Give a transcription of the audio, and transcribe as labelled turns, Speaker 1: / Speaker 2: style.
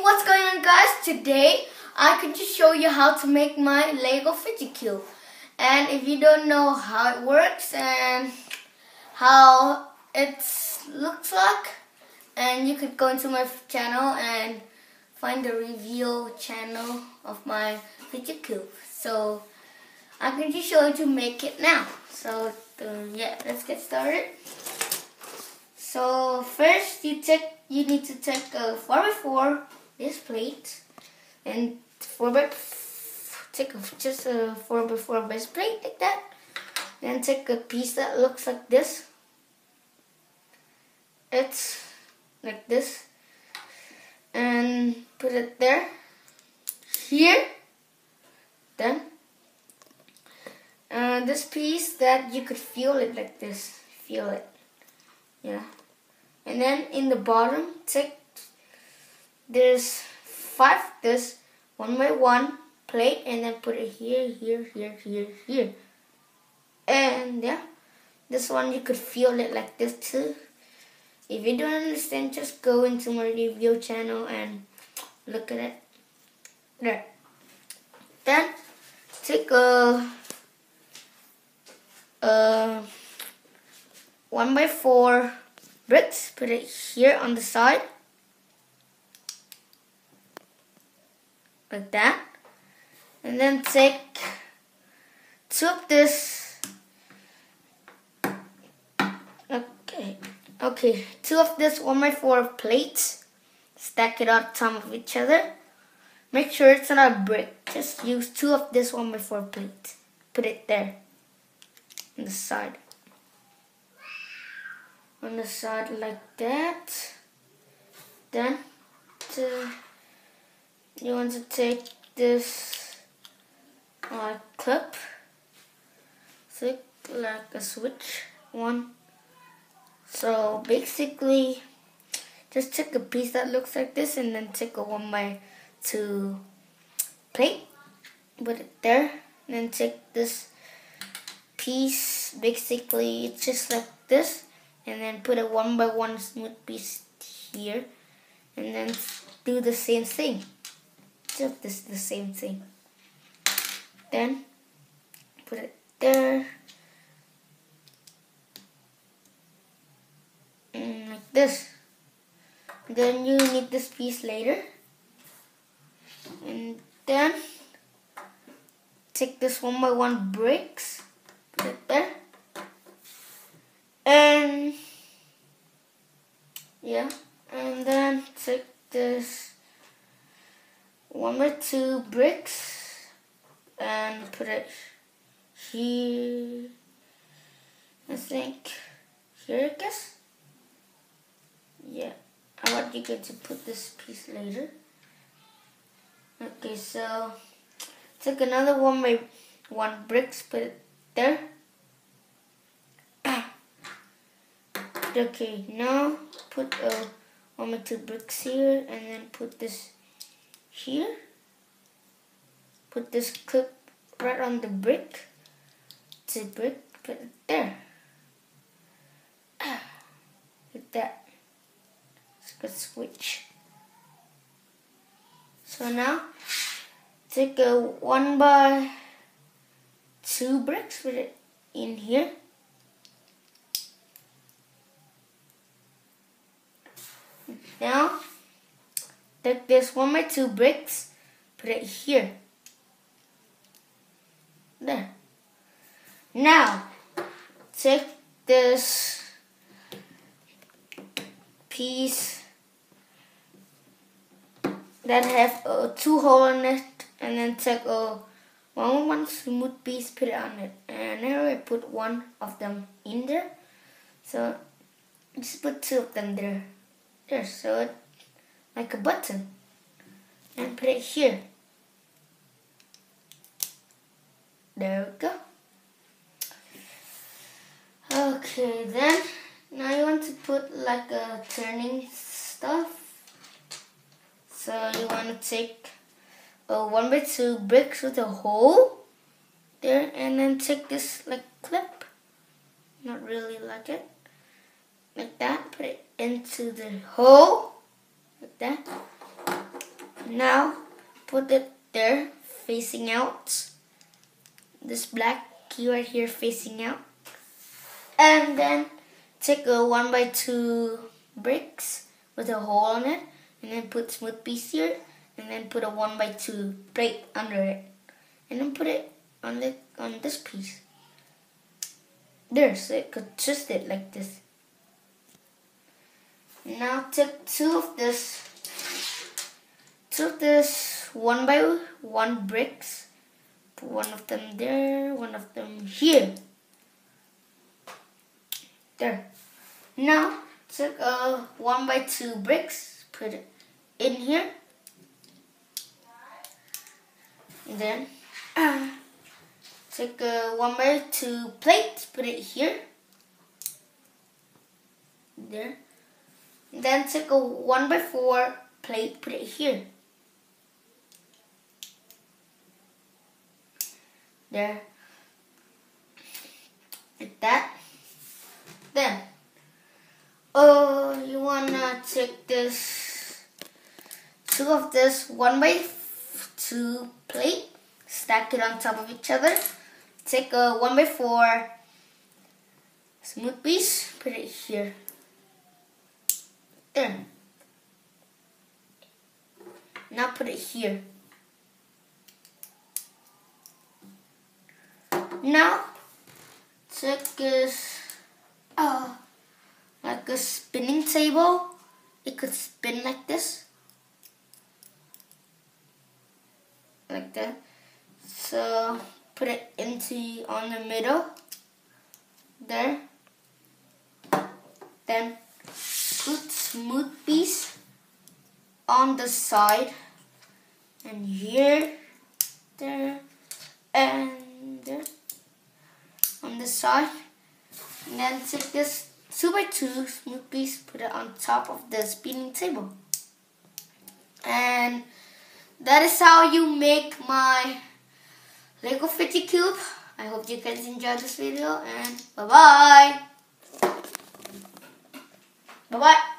Speaker 1: what's going on, guys? Today I could just show you how to make my Lego fidget cube. And if you don't know how it works and how it looks like, and you could go into my channel and find the review channel of my fidget cube. So I can just show you to make it now. So yeah, let's get started. So first you need to take a 4x4 this plate and take just a 4x4 base plate like that. Then take a piece that looks like this. It's like this, and put it there, here. Then this piece that you could feel it like this. Feel it, yeah. And then in the bottom, take this 1 by 1 plate and then put it here, here, here, here, here. And yeah, this one you could feel it like this too. If you don't understand, just go into my review channel and look at it. There. Then take a 1 by 4 bricks, put it here on the side, like that, and then take 2 of this, 2 of this 1 by 4 plates, stack it on top of each other. Make sure it's not a brick, just use 2 of this 1 by 4 plates, put it there, on the side. On the side like that. Then you want to take this clip, thick like a switch one. So basically just take a piece that looks like this and then take a 1 by 2 plate, put it there, and then take this piece, basically it's just like this, and then put a 1 by 1 smooth piece here, and then do the same thing. Just the same thing. Then put it there, and like this. Then you need this piece later, and then take this 1 by 1 bricks, put it there. And yeah, and then take this 1 by 2 bricks and put it here. I think here, I guess. Yeah, I want you going to put this piece later. Okay, so take another 1 by 1 bricks, put it there. Okay, now put 1 by 2 bricks here and then put this here. Put this clip right on the brick. Put it there. Like that. It's a good switch. So now take a 1 by 2 bricks, put it in here. Now, take this 1 by 2 bricks, put it here. There. Now, take this piece that have 2 holes in it, and then take a 1 by 1 smooth piece, put it on it. And now I put 1 of them in there. So, just put 2 of them there. There, so it like a button, and put it here. There we go. Okay, then now you want to put like a turning stuff. So you want to take a 1 by 2 bricks with a hole there, and then take this like clip, not really like it, like that, put it into the hole, like that. Now put it there facing out. This black key right here facing out. And then take a 1x2 bricks with a hole on it, and then put smooth piece here, and then put a 1x2 plate under it, and then put it on this piece. There, so it could twist it like this. Now take two of this 1x1 bricks. Put one of them there, one of them here. There. Now take a 1x2 bricks, put it in here. And then take a 1x2 plate, put it here. There. And then take a 1x4 plate, put it here. There. Like that. Then, you wanna take this, two of this 1x2 plate, stack it on top of each other. Take a 1x4 smooth piece, put it here. There. Now put it here. Now take this like a spinning table. It could spin like this, like that. So put it on the middle there. Then put smooth piece on the side, and here, there, and there on the side. And then take this 2x2 smooth piece, put it on top of the spinning table. And that is how you make my Lego fidget cube. I hope you guys enjoyed this video, and bye-bye. Bye-bye.